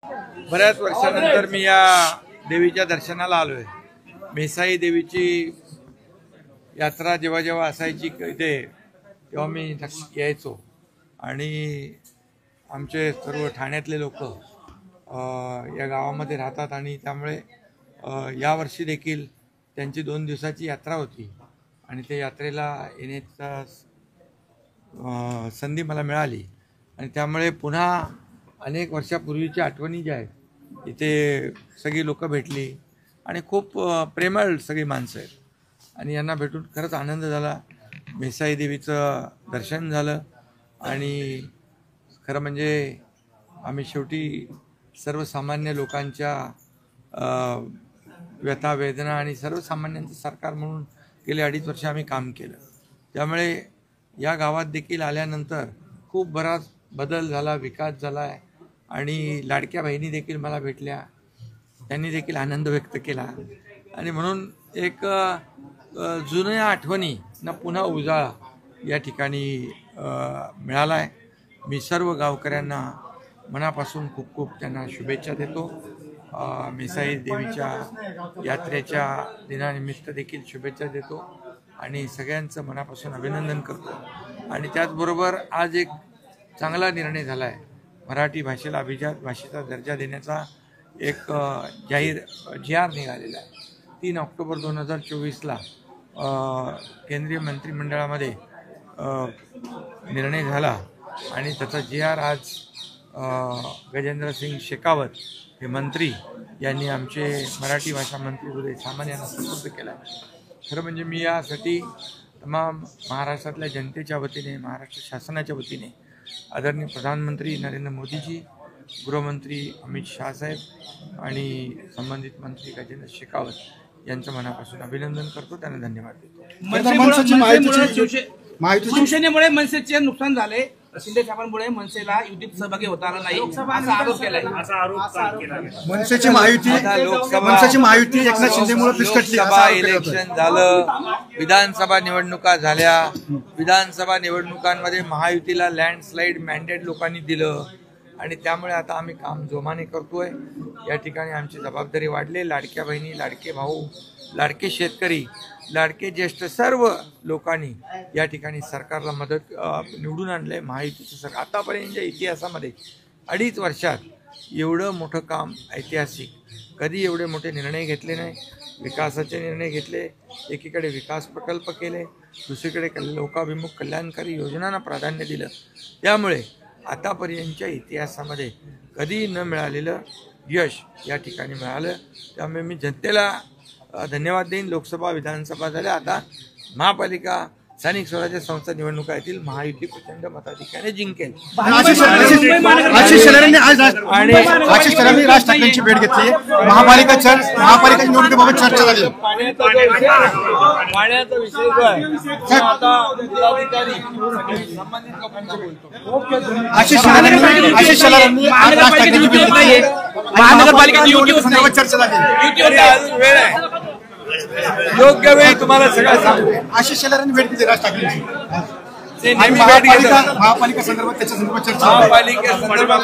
बऱ्याच वर्षानंतर मी या देवीच्या दर्शनाला आलोय। मेसाई देवीची यात्रा जेव्हा जेव्हा असायची इथे तेव्हा मी यायचो आणि आमचे सर्व ठाण्यातले लोक या गावामध्ये राहतात आणि त्यामुळे यावर्षी देखील त्यांची 2 दिवसाची यात्रा होती आणि त्या यात्रेला येण्याचा संधी मला मिळाली आणि त्यामुळे पुन्हा अनेक वर्षापूर्वीच्या आठवणी ज्या आहेत इथे सगळी लोक भेटली आणि खूप प्रेमळ सगळी माणसं आहेत आणि यांना भेटून खरंच आनंद झाला। मेसाई देवीचं दर्शन झालं आणि खरं म्हणजे आम्ही शेवटी सर्वसामान्य लोकांच्या व्यथा वेदना आणि सर्वसामान्यांचं सरकार म्हणून गेले 2.5 वर्ष आम्ही काम केलं। त्यामुळे या गावात देखील आल्यानंतर खूप बराच बदल झाला, विकास झाला आहे आणि लाडक्या बहिणी देखील मला भेटल्या, त्यांनी देखील आनंद व्यक्त केला आणि म्हणून एक जुन्या आठवणींना पुन्हा उजाळा या ठिकाणी मिळाला आहे। मी सर्व गावकऱ्यांना मनापासून खूप खूप त्यांना शुभेच्छा देतो। मेसाई देवीच्या यात्रेच्या दिनानिमित्त देखील शुभेच्छा देतो आणि सगळ्यांचं मनापासून अभिनंदन करतो आणि त्याचबरोबर आज एक चांगला निर्णय झाला आहे। मराठी भाषेला अभिजात भाषेचा दर्जा देण्याचा एक जाहीर जी.आर. निघालेला आहे। 3 ऑक्टोबर 2024ला केंद्रीय मंत्रिमंडळामध्ये निर्णय झाला आणि त्याचा जी.आर. आज गजेंद्रसिंग शेखावत हे मंत्री यांनी आमचे मराठी भाषा मंत्री उदय सामंत यांना सुपूर्द केला। खरं म्हणजे मी यासाठी तमाम महाराष्ट्रातल्या जनतेच्या वतीने, महाराष्ट्र शासनाच्या वतीने आदरणीय प्रधानमंत्री नरेंद्र मोदीजी, गृहमंत्री अमित शाह साहेब आणि संबंधित मंत्री गजेंद्र शेखावत यांचं मनापासून अभिनंदन करतो, त्यांना धन्यवाद देतो। शिवसेनेमुळे मनसेचे नुकसान झाले, शिंदे साहेबांमुळे मनसेला युतीत सहभागी होता आला नाही असा आरोप केलाय। मनसेची महायुती एकनाथ शिंदेमुळे फिसकटली। इलेक्शन झालं, विधानसभा निवडणुका झाल्या, विधानसभा निवडणुकांमध्ये महायुतीला लँडस्लाईड मॅन्डेट लोकांनी दिलं आणि त्यामुळे आता आम्ही काम जोमाने करतोय। या ठिकाणी आमची जबाबदारी वाढली। लाडक्या बहिणी, लाडके भाऊ, लाडके शेतकरी, लाडके ज्येष्ठ सर्व लोकांनी या ठिकाणी सरकारला मदत निवडून आणलंय। महायुतीचं सरकार आतापर्यंतच्या इतिहासामध्ये 2.5 वर्षात एवढं मोठं काम ऐतिहासिक, कधी एवढे मोठे निर्णय घेतले नाही। विकासाचे निर्णय घेतले, एकीकडे विकास प्रकल्प केले, दुसरीकडे लोकाभिमुख कल्याणकारी योजनांना प्राधान्य दिलं। त्यामुळे आतापर्यंतच्या इतिहासामध्ये कधी न मिळालेलं यश या ठिकाणी मिळालं। त्यामुळे मी जनतेला धन्यवाद देईन। लोकसभा विधानसभा झाल्या, आता महापालिका स्थानिक स्वराज्य संस्था निवडणुका येतील, महायुती प्रचंड मताधिक्याने जिंकेल। आशिष शेलारांनी राज ठाकरेंची भेट घेतली। महापालिका निवडणुकीबाबत चर्चा झाली। पाण्याचा विषय जो आहे आता जिल्हाधिकारी संबंधित लोकांशी बोलतो। आशिष शेलारांनी आज राज ठाकरेंची भेट घेतली। महानगरपालिका निवडणुकीबाबत चर्चा झाली। वेळ आहे, योग्य वेळ तुम्हाला सगळं सांगू। आशिष शेलारांनी भेट घेतली राज ठाकरेंची। महापालिका संदर्भात त्याच्या संदर्भात चर्चा महापालिका संदर्भात